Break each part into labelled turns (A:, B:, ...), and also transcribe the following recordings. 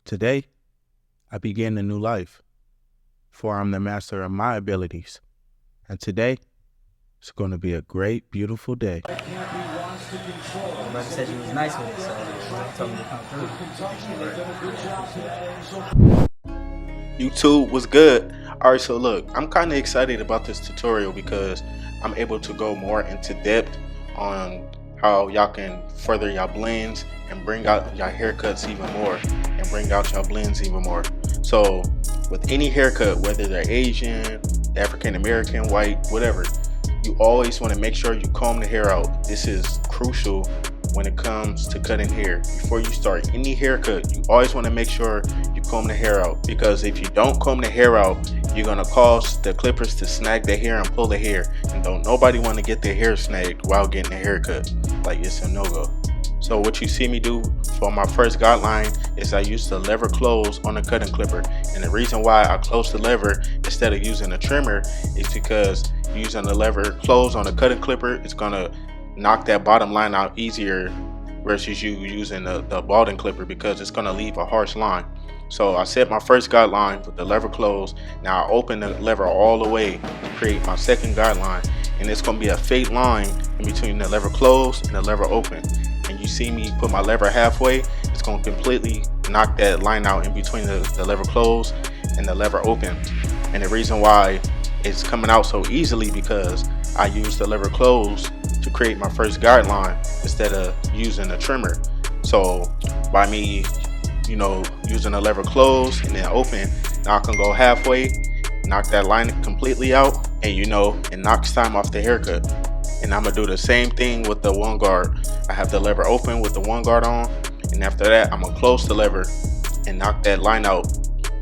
A: Today, I begin a new life, for I'm the master of my abilities. And today, it's going to be a great, beautiful day.
B: My brother said you was nice with it, so he told me to come through.
C: YouTube was good. Alright, so look, I'm kind of excited about this tutorial because I'm able to go more into depth on how y'all can further y'all blends and bring out y'all haircuts even more and bring out y'all blends even more. So with any haircut, whether they're Asian, African American, white, whatever, you always want to make sure you comb the hair out. This is crucial when it comes to cutting hair. Before you start any haircut, you always want to make sure you comb the hair out, because if you don't comb the hair out, you're going to cause the clippers to snag the hair and pull the hair, and don't nobody want to get their hair snagged while getting a haircut. Like, it's a no-go. So what you see me do for my first guideline is I use the lever close on the cutting clipper. And the reason why I close the lever instead of using a trimmer is because using the lever close on the cutting clipper, it's gonna knock that bottom line out easier versus you using the balding clipper, because it's gonna leave a harsh line. So I set my first guideline with the lever close. Now I open the lever all the way to create my second guideline, and it's gonna be a fade line in between the lever close and the lever open. And you see me put my lever halfway, it's going to completely knock that line out in between the lever close and the lever open. And the reason why it's coming out so easily because I used the lever close to create my first guideline instead of using a trimmer. So by me, using the lever close and then open, now I can go halfway, knock that line completely out, and it knocks time off the haircut. And I'm gonna do the same thing with the one guard. I have the lever open with the one guard on, and after that I'm gonna close the lever and knock that line out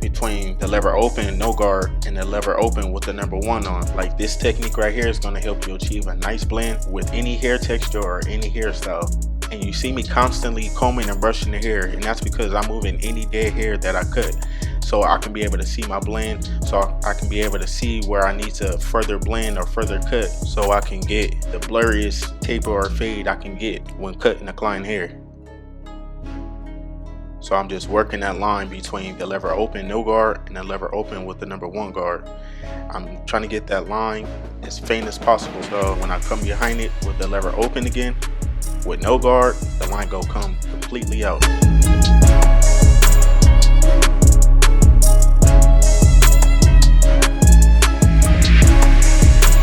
C: between the lever open no guard and the lever open with the number one on. Like, this technique right here is gonna help you achieve a nice blend with any hair texture or any hairstyle. And you see me constantly combing and brushing the hair, and that's because I'm moving any dead hair that I cut, so I can be able to see my blend, so I can be able to see where I need to further blend or further cut, so I can get the blurriest taper or fade I can get when cutting the client hair. So I'm just working that line between the lever open no guard and the lever open with the number one guard. I'm trying to get that line as faint as possible, so when I come behind it with the lever open again with no guard, the line go come completely out.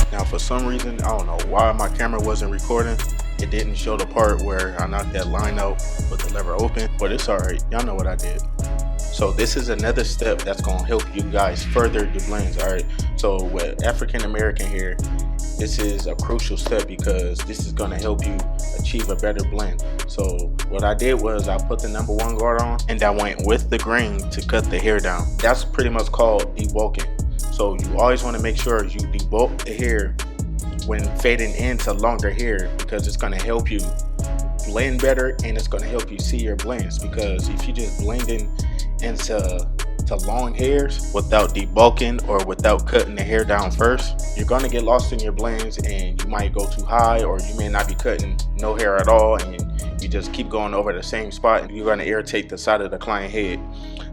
C: Now for some reason, I don't know why my camera wasn't recording, it didn't show the part where I knocked that line out with the lever open, but it's alright, y'all know what I did. So this is another step that's going to help you guys further your blends. Alright, so with African American hair, this is a crucial step because this is going to help you achieve a better blend. So what I did was I put the number one guard on, and I went with the grain to cut the hair down. That's pretty much called debulking. So you always want to make sure you debulk the hair when fading into longer hair, because it's going to help you blend better and it's going to help you see your blends. Because if you just blending into long hairs without debulking or without cutting the hair down first, you're going to get lost in your blends, and you might go too high, or you may not be cutting no hair at all, and you just keep going over the same spot, and you're going to irritate the side of the client head.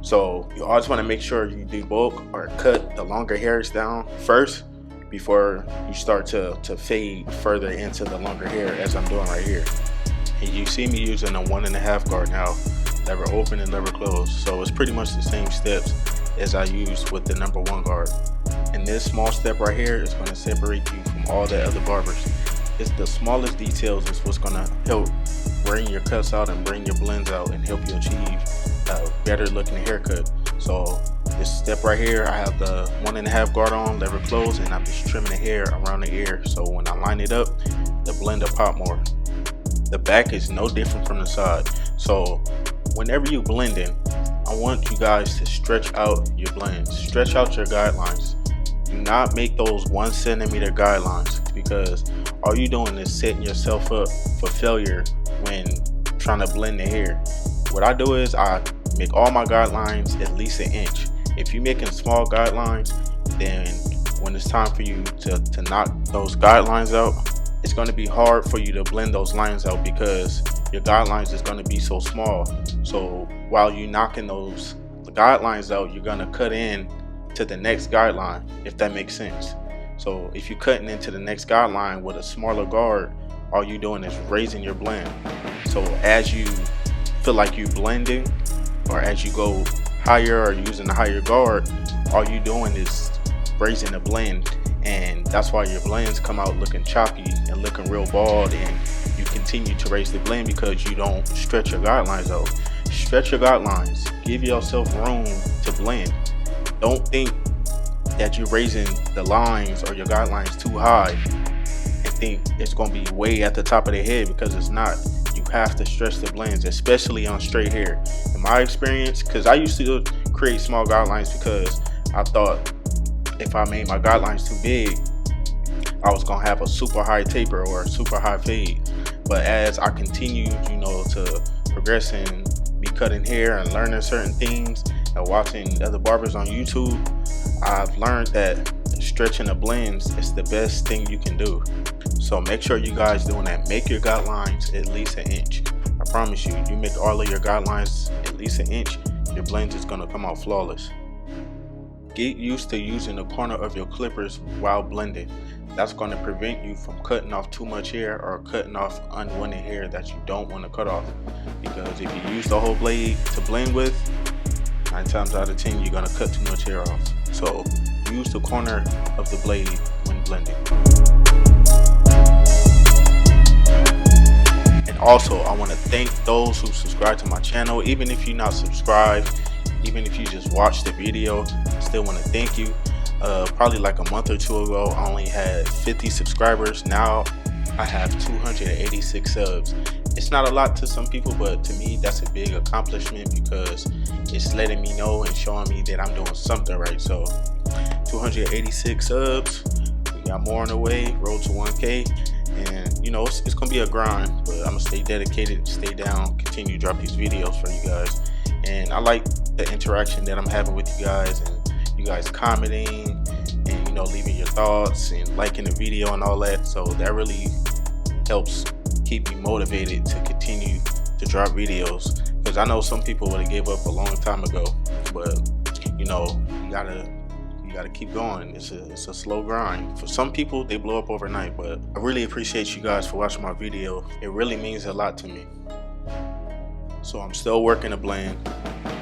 C: So you always want to make sure you debulk or cut the longer hairs down first before you start to fade further into the longer hair, as I'm doing right here. And you see me using a 1.5 guard now, lever open and lever close. So it's pretty much the same steps as I used with the number one guard. And this small step right here is going to separate you from all the other barbers. It's the smallest details is what's going to help bring your cuts out and bring your blends out and help you achieve a better looking haircut. So this step right here, I have the 1.5 guard on, lever close, and I'm just trimming the hair around the ear. So when I line it up, the blend will pop more. The back is no different from the side. So whenever you blending, I want you guys to stretch out your blends, stretch out your guidelines. Do not make those 1 centimeter guidelines, because all you're doing is setting yourself up for failure when trying to blend the hair. What I do is I make all my guidelines at least 1 inch. If you're making small guidelines, then when it's time for you to knock those guidelines out, it's going to be hard for you to blend those lines out because your guidelines is going to be so small. So while you knocking those guidelines out, you're gonna cut in to the next guideline, if that makes sense. So if you're cutting into the next guideline with a smaller guard, all you're doing is raising your blend. So as you feel like you're blending, or as you go higher or using a higher guard, all you're doing is raising the blend, and that's why your blends come out looking choppy and looking real bald, and you continue to raise the blend because you don't stretch your guidelines out. Stretch your guidelines, give yourself room to blend. Don't think that you're raising the lines or your guidelines too high and think it's going to be way at the top of the head, because it's not. You have to stretch the blends, especially on straight hair. In my experience, because I used to create small guidelines because I thought if I made my guidelines too big, I was going to have a super high taper or a super high fade. But as I continued, to progress in me cutting hair and learning certain things and watching other barbers on YouTube, I've learned that stretching the blends is the best thing you can do. So make sure you guys doing that. Make your guidelines at least an inch. I promise you, you make all of your guidelines at least an inch, your blends is going to come out flawless. Get used to using the corner of your clippers while blending. That's going to prevent you from cutting off too much hair or cutting off unwanted hair that you don't want to cut off. Because if you use the whole blade to blend with, 9 times out of 10 you're going to cut too much hair off. So use the corner of the blade when blending. And also, I want to thank those who subscribe to my channel. Even if you're not subscribed, even if you just watched the video, I still want to thank you. Probably like a month or two ago, I only had 50 subscribers. Now I have 286 subs. It's not a lot to some people, but to me that's a big accomplishment because it's letting me know and showing me that I'm doing something right. So 286 subs, we got more on the way, road to 1K, and it's gonna be a grind, but I'm gonna stay dedicated, stay down, continue to drop these videos for you guys. And I like the interaction that I'm having with you guys, and you guys commenting and leaving your thoughts and liking the video and all that. So that really helps keep me motivated to continue to drop videos, because I know some people would have gave up a long time ago, but you gotta keep going. It's a slow grind. For some people, they blow up overnight, but I really appreciate you guys for watching my video. It really means a lot to me. So I'm still working a blend,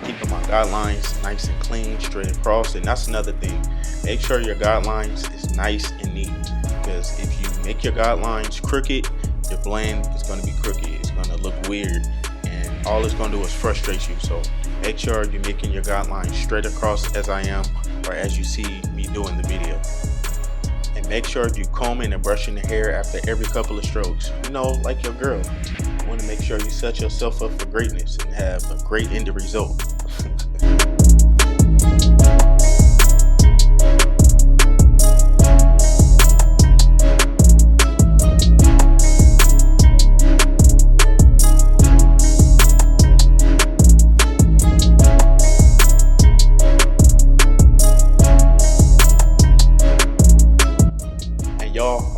C: keeping my guidelines nice and clean, straight across. And that's another thing. Make sure your guidelines is nice and neat, because if you make your guidelines crooked, your blend is going to be crooked. It's going to look weird, and all it's going to do is frustrate you. So make sure you're making your guidelines straight across as I am, or as you see me doing the video. And make sure you combing and brushing the hair after every couple of strokes. Like your girl. You want to make sure you set yourself up for greatness and have a great end result.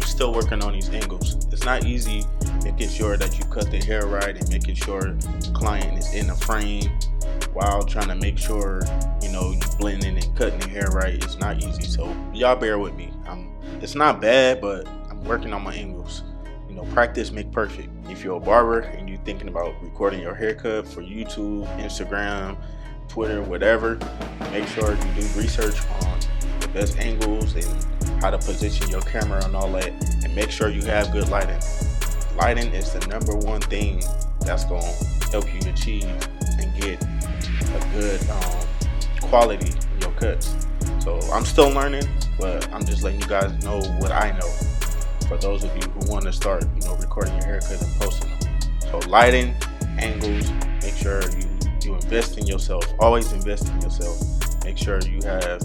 C: Still working on these angles. It's not easy making sure that you cut the hair right and making sure the client is in the frame while trying to make sure you blending and cutting the hair right. It's not easy, so y'all bear with me. It's not bad, but I'm working on my angles. Practice make perfect. If you're a barber and you're thinking about recording your haircut for YouTube, Instagram, Twitter, whatever, make sure you do research on the best angles and how to position your camera and all that, and make sure you have good lighting. Lighting is the number one thing that's going to help you achieve and get a good quality in your cuts. So I'm still learning, but I'm just letting you guys know what I know for those of you who want to start recording your haircut and posting them. So lighting, angles, make sure you invest in yourself. Always invest in yourself. Make sure you have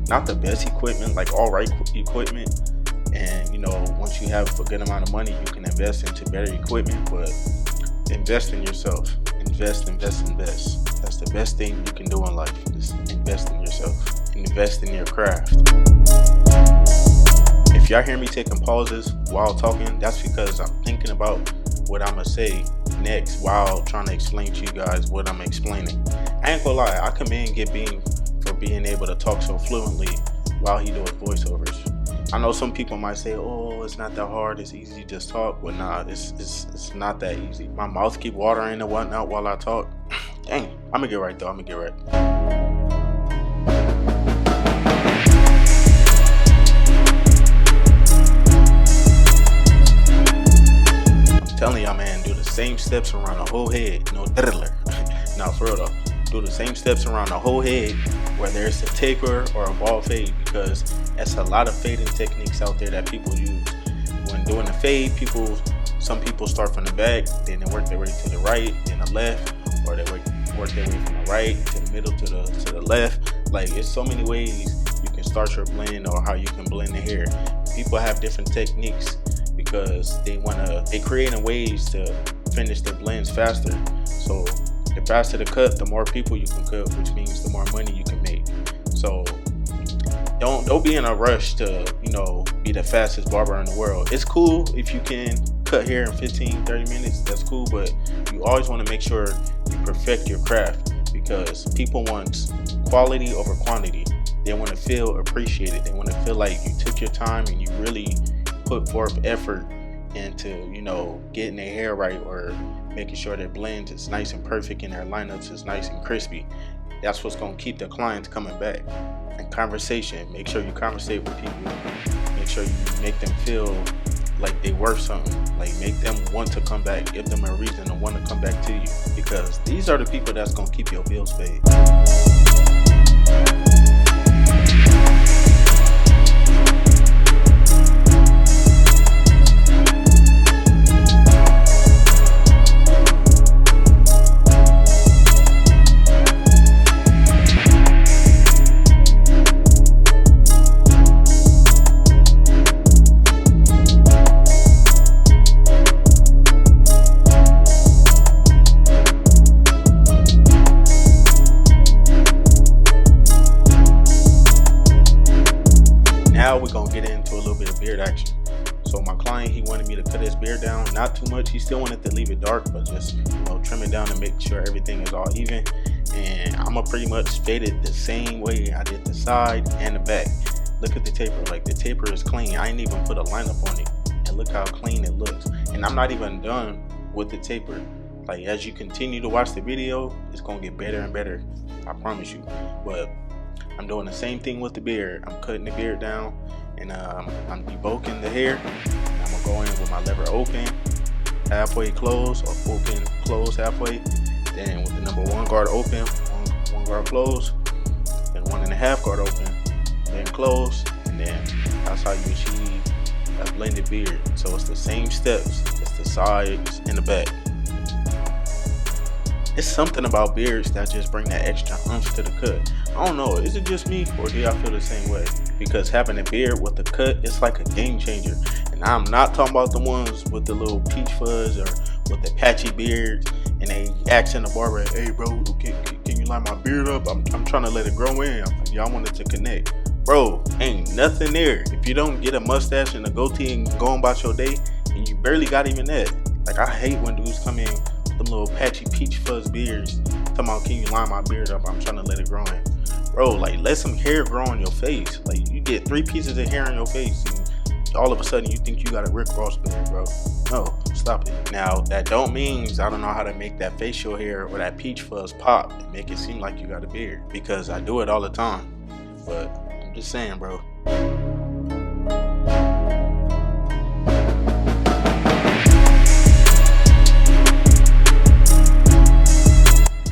C: not the best equipment, like all right equipment, and once you have a good amount of money, you can invest into better equipment, but invest in yourself. Invest. That's the best thing you can do in life, is invest in yourself, invest in your craft. If y'all hear me taking pauses while talking, that's because I'm thinking about what I'm gonna say next while trying to explain to you guys what I'm explaining. I ain't gonna lie, I commend Get Beam for being able to talk so fluently while he doing voiceovers. I know some people might say, oh, it's not that hard, it's easy to just talk, but nah, it's not that easy. My mouth keep watering and whatnot while I talk. Dang, I'm gonna get right though, I'm telling y'all, man, do the same steps around the whole head. No diddler. No, for real though. Do the same steps around the whole head, whether it's a taper or a ball fade, because that's a lot of fading techniques out there that people use. When doing a fade, some people start from the back, then they work their way to the right, then the left, or they work their way from the right to the middle to the left. Like, it's so many ways you can start your blend or how you can blend the hair. People have different techniques because they creating ways to finish their blends faster. So the faster the cut, the more people you can cut, which means the more money you can make. So don't be in a rush to, be the fastest barber in the world. It's cool if you can cut hair in 15-30 minutes, that's cool, but you always want to make sure you perfect your craft, because people want quality over quantity. They want to feel appreciated. They want to feel like you took your time and you really put forth effort into, getting their hair right, or making sure their blends is nice and perfect and their lineups is nice and crispy. That's what's going to keep the clients coming back. And conversation, make sure you conversate with people. Make sure you make them feel like they worth something. Like, make them want to come back. Give them a reason to want to come back to you, because these are the people that's going to keep your bills paid. Now we're gonna get into a little bit of beard action. So my client, he wanted me to cut his beard down, not too much. He still wanted to leave it dark, but just trim it down and make sure everything is all even. And I'm gonna pretty much fade it the same way I did the side and the back. Look at the taper, like the taper is clean. I ain't even put a lineup on it, and look how clean it looks. And I'm not even done with the taper. Like, as you continue to watch the video, it's gonna get better and better, I promise you. But I'm doing the same thing with the beard. I'm cutting the beard down, and I'm debulking the hair. I'm gonna go in with my lever open, halfway close, or open, close halfway. Then with the number 1 guard open, one guard close, then 1.5 guard open, then close, and then that's how you achieve a blended beard. So it's the same steps. It's the sides and the back. It's something about beards that just bring that extra oomph to the cut. I don't know, is it just me, or do y'all feel the same way? Because having a beard with a cut, it's like a game changer. And I'm not talking about the ones with the little peach fuzz or with the patchy beards, and they asking the barber, hey bro, can you line my beard up? I'm trying to let it grow in. Y'all wanted to connect. Bro, ain't nothing there. If you don't get a mustache and a goatee and go about your day, and you barely got even that. Like, I hate when dudes come in them little patchy peach fuzz beards talking about, can you line my beard up? I'm trying to let it grow in. Bro, like, let some hair grow on your face. Like, you get 3 pieces of hair on your face and all of a sudden you think you got a Rick Ross beard, bro. No, stop it. Now, that don't mean I don't know how to make that facial hair or that peach fuzz pop and make it seem like you got a beard, because I do it all the time. But I'm just saying, bro.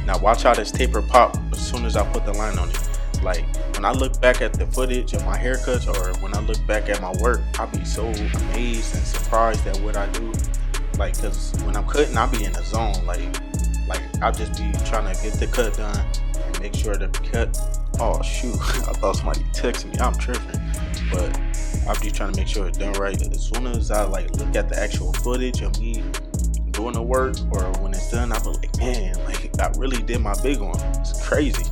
C: Now watch how this taper pop as soon as I put the line on it. Like, when I look back at the footage of my haircuts, or when I look back at my work, I'll be so amazed and surprised at what I do. Like, cause when I'm cutting, I'll be in a zone. Like I'll just be trying to get the cut done and make sure the cut, oh shoot, I thought somebody texted me, I'm tripping. But I'll be trying to make sure it's done right. As soon as I look at the actual footage of me doing the work, or when it's done, I'll be like, man, I really did my big one. It's crazy.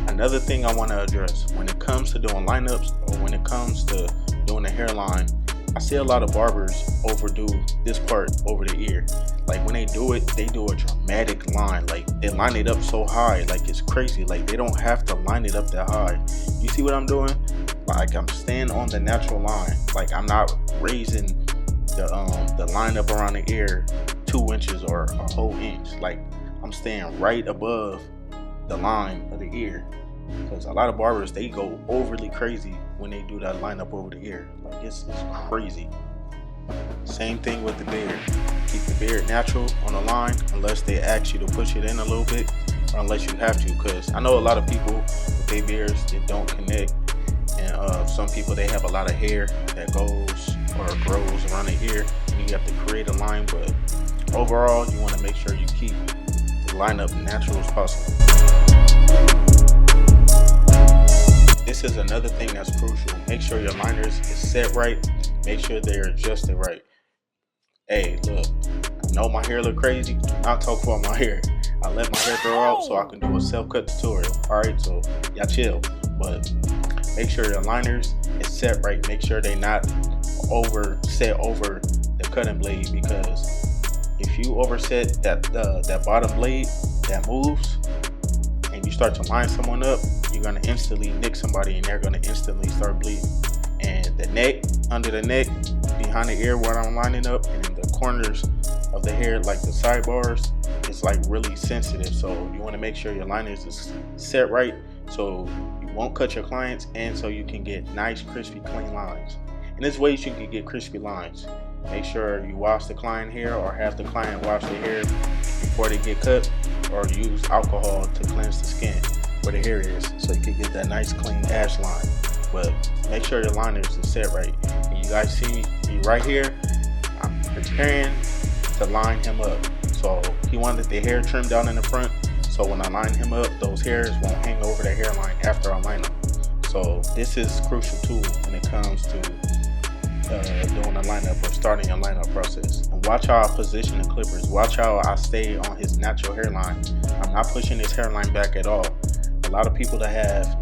C: Another thing I want to address when it comes to doing lineups, or when it comes to doing a hairline, I see a lot of barbers overdo this part over the ear. Like when they do it a dramatic line. Like they line it up so high, like it's crazy. Like they don't have to line it up that high. You see what I'm doing? Like I'm staying on the natural line. Like I'm not raising the line up around the ear 2 inches or a whole inch. Like I'm staying right above the line of the ear. Because a lot of barbers, they go overly crazy when they do that line up over the ear. Like it's crazy. Same thing with the beard. Keep the beard natural on the line unless they ask you to push it in a little bit, or unless you have to. Because I know a lot of people with their beards, it don't connect, and some people, they have a lot of hair that goes or grows around the ear, and you have to create a line. But overall, you want to make sure you keep the line up natural as possible. This is another thing that's crucial. Make sure your liners is set right. Make sure they're adjusted right. Hey, look, I know my hair look crazy. Do not talk about my hair. I let my hair grow out so I can do a self-cut tutorial. Alright, so y'all chill. But make sure your liners is set right. Make sure they not set over the cutting blade, because if you overset that bottom blade that moves and you start to line someone up, you're gonna instantly nick somebody and they're gonna instantly start bleeding. And the neck, under the neck, behind the ear where I'm lining up, and in the corners of the hair, like the sidebars, it's like really sensitive. So you want to make sure your liners is set right so you won't cut your clients, and so you can get nice, crispy, clean lines. And there's ways you can get crispy lines. Make sure you wash the client hair, or have the client wash their hair before they get cut, or use alcohol to cleanse the skin where the hair is, so you can get that nice, clean ash line. But make sure your liners is set right. And you guys see me right here, I'm preparing to line him up. So he wanted the hair trimmed down in the front, so when I line him up, those hairs won't hang over the hairline after I line them. So this is crucial too when it comes to doing a lineup or starting a lineup process. And watch how I position the clippers. Watch how I stay on his natural hairline. I'm not pushing his hairline back at all. A lot of people that have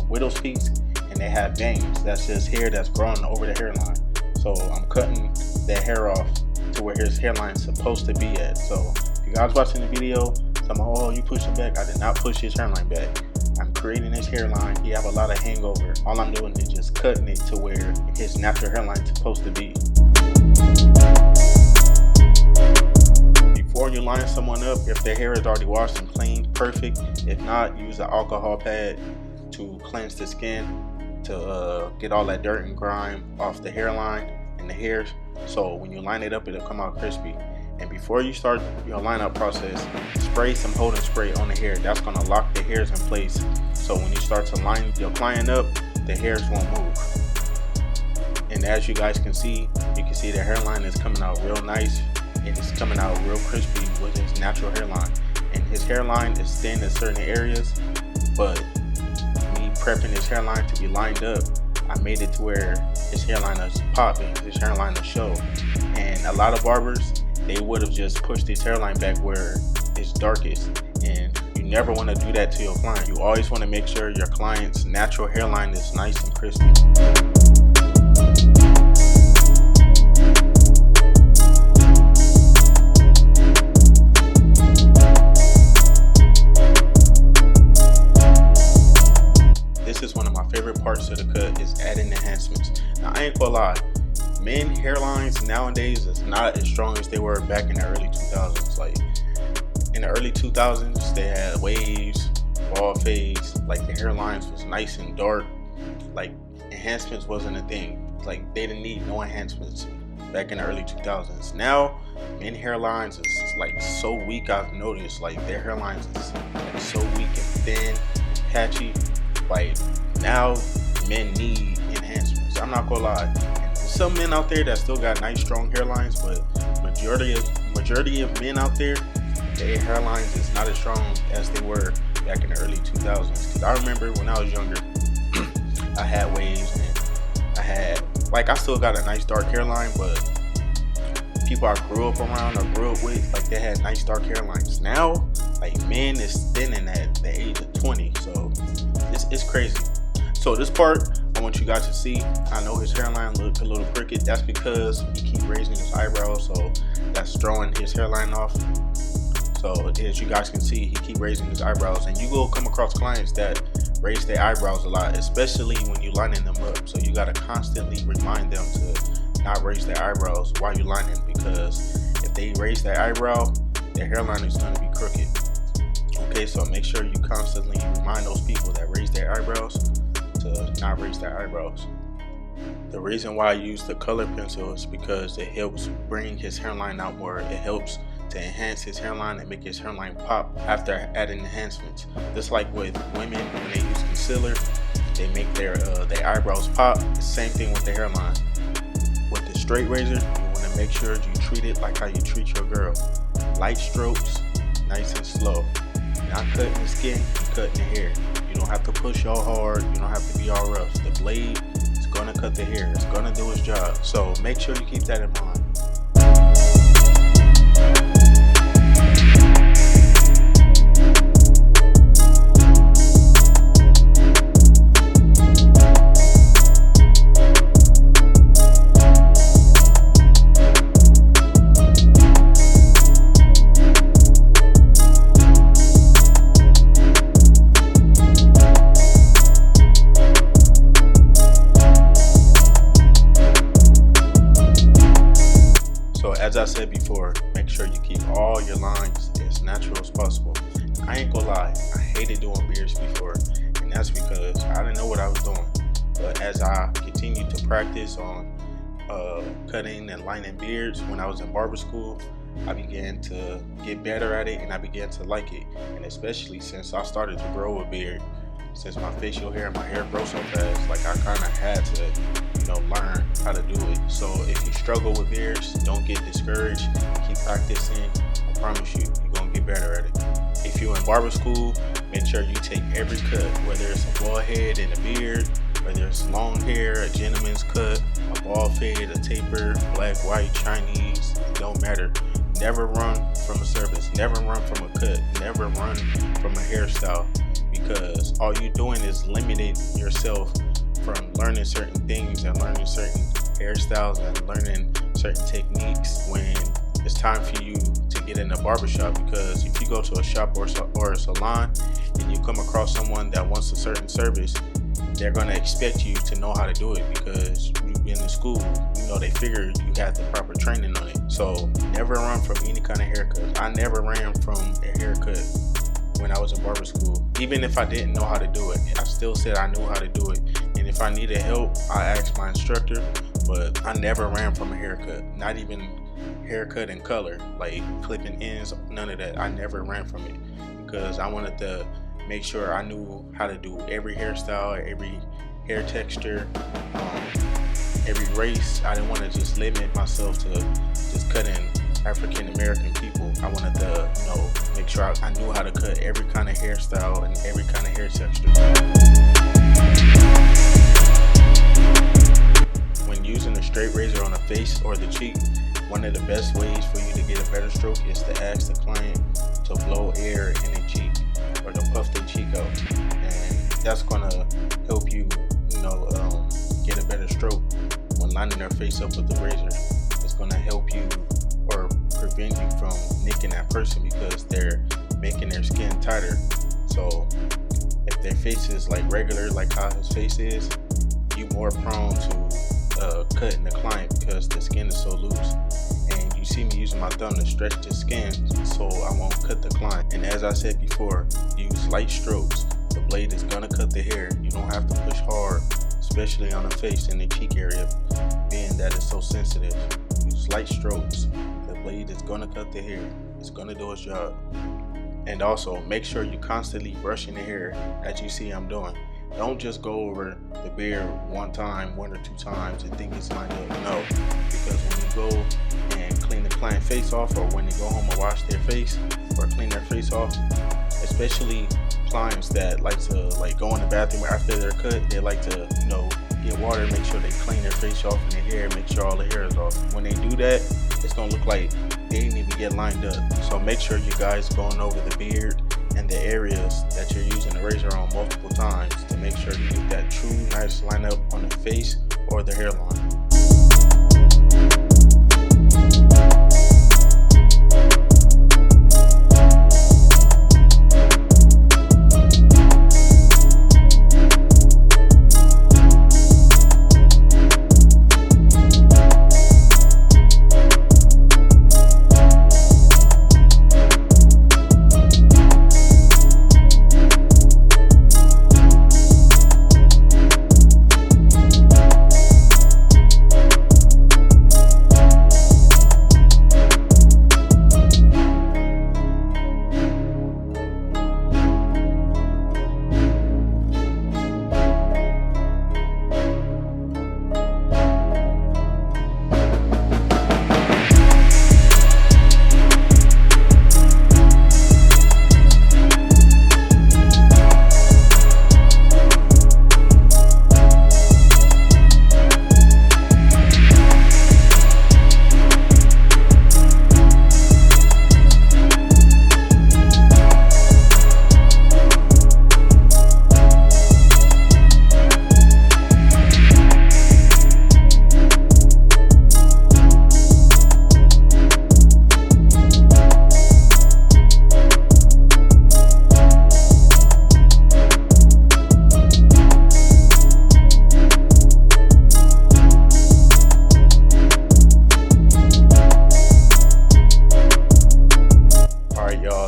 C: widow's peaks and they have bangs, that's just hair that's growing over the hairline. So I'm cutting that hair off to where his hairline is supposed to be at. So if you guys watching the video, I'm oh, you push it back. I did not push his hairline back. I'm creating his hairline. He have a lot of hangover. All I'm doing is just cutting it to where his natural hairline is supposed to be. Before you line someone up, if their hair is already washed and clean, perfect. If not, use an alcohol pad to cleanse the skin, to get all that dirt and grime off the hairline and the hairs. So when you line it up, it'll come out crispy. And before you start your lineup process, spray some holding spray on the hair. That's gonna lock the hairs in place. So when you start to line your client up, the hairs won't move. And as you guys can see, you can see the hairline is coming out real nice, and it's coming out real crispy with his natural hairline. And his hairline is thin in certain areas, but me prepping his hairline to be lined up, I made it to where his hairline is popping, his hairline is show. And a lot of barbers, they would have just pushed his hairline back where it's darkest. And you never want to do that to your client. You always want to make sure your client's natural hairline is nice and crispy. This is one of my favorite parts of the cut, is adding enhancements. Now I ain't gonna lie, men hairlines nowadays is not as strong as they were back in the early 2000s. Like in the early 2000s, they had waves, bald fades, like the hairlines was nice and dark. Like enhancements wasn't a thing. Like they didn't need no enhancements back in the early 2000s. Now, men hairlines is like so weak. I've noticed like their hairlines is like so weak and thin, patchy. Like now, men need enhancements. I'm not gonna lie. Some men out there that still got nice strong hairlines, but majority of men out there, their hairlines is not as strong as they were back in the early 2000s. Because I remember when I was younger, I had waves and I still got a nice dark hairline, but people I grew up around or grew up with, like they had nice dark hairlines. Now, like men is thinning at the age of 20, so it's crazy. So this part, I want you guys to see, I know his hairline look a little crooked. That's because he keep raising his eyebrows, so that's throwing his hairline off. So as you guys can see, he keep raising his eyebrows, and you will come across clients that raise their eyebrows a lot, especially when you lining them up. So you gotta constantly remind them to not raise their eyebrows while you're lining, because if they raise their eyebrow, their hairline is gonna be crooked. Okay, so make sure you constantly remind those people that raise their eyebrows to not raise their eyebrows. The reason why I use the color pencil is because it helps bring his hairline out more. It helps to enhance his hairline and make his hairline pop after adding enhancements. Just like with women, when they use concealer, they make their eyebrows pop. Same thing with the hairline. With the straight razor, you want to make sure you treat it like how you treat your girl. Light strokes, nice and slow. Not cutting the skin, you're cutting the hair. You don't have to push all hard, you don't have to be all rough. The blade is gonna cut the hair, it's gonna do its job. So make sure you keep that in mind. As I said before, make sure you keep all your lines as natural as possible. I ain't gonna lie, I hated doing beards before, and that's because I didn't know what I was doing. But as I continued to practice on cutting and lining beards when I was in barber school, I began to get better at it, and I began to like it. And especially since I started to grow a beard, since my facial hair and my hair grow so fast, like I kind of had to learn how to do it. So if you struggle with beards, don't get discouraged. Keep practicing. I promise you, you're gonna get better at it. If you're in barber school, make sure you take every cut, whether it's a bald head and a beard, whether it's long hair, a gentleman's cut, a bald fade, a taper, black, white, Chinese, it don't matter. Never run from a service, never run from a cut, never run from a hairstyle, because all you're doing is limiting yourself from learning certain things and learning certain hairstyles and learning certain techniques when it's time for you to get in a barbershop. Because if you go to a shop or a salon and you come across someone that wants a certain service, they're going to expect you to know how to do it because you've been in school. They figure you had the proper training on it. So never run from any kind of haircut. I never ran from a haircut when I was in barber school. Even if I didn't know how to do it, I still said I knew how to do it. And if I needed help, I asked my instructor. But I never ran from a haircut. Not even haircut and color, like clipping ends, none of that. I never ran from it because I wanted to make sure I knew how to do every hairstyle, every hair texture, every race. I didn't want to just limit myself to just cutting African American people. I wanted to, make sure I knew how to cut every kind of hairstyle and every kind of hair texture. When using a straight razor on the face or the cheek, one of the best ways for you to get a better stroke is to ask the client to blow air in their cheek or to puff their cheek out, and that's gonna help you, get a better stroke when lining their face up with the razor. It's gonna help you or prevent you from nicking that person because they're making their skin tighter. So if their face is like regular, like how his face is, you more prone to cutting the client because the skin is so loose. And you see me using my thumb to stretch the skin so I won't cut the client. And as I said before, use light strokes. The blade is gonna cut the hair. You don't have to push hard, especially on the face and the cheek area, being that it's so sensitive. Use light strokes. The blade is gonna cut the hair. It's gonna do its job. And also make sure you constantly brushing the hair as you see I'm doing. Don't just go over the beard one or two times and think it's lined up. No, because when you go and clean the client face off, or when they go home and wash their face or clean their face off, especially clients that like to go in the bathroom after they're cut, they like to get water, make sure they clean their face off and their hair, make sure all the hair is off. When they do that, it's gonna look like they didn't even get lined up. So make sure you guys going over the beard and the areas that you're using the razor on multiple times to make sure sure you get that true nice lineup on the face or the hairline.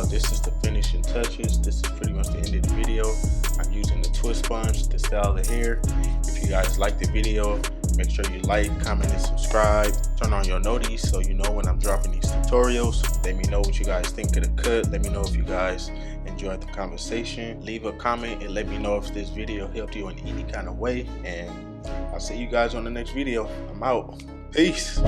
C: This is the finishing touches. This is pretty much the end of the video. I'm using the twist sponge to style the hair. If you guys like the video, make sure you like, comment, and subscribe. Turn on your noties so you know when I'm dropping these tutorials. Let me know what you guys think of the cut. Let me know if you guys enjoyed the conversation. Leave a comment and let me know if this video helped you in any kind of way. And I'll see you guys on the next video. I'm out. Peace.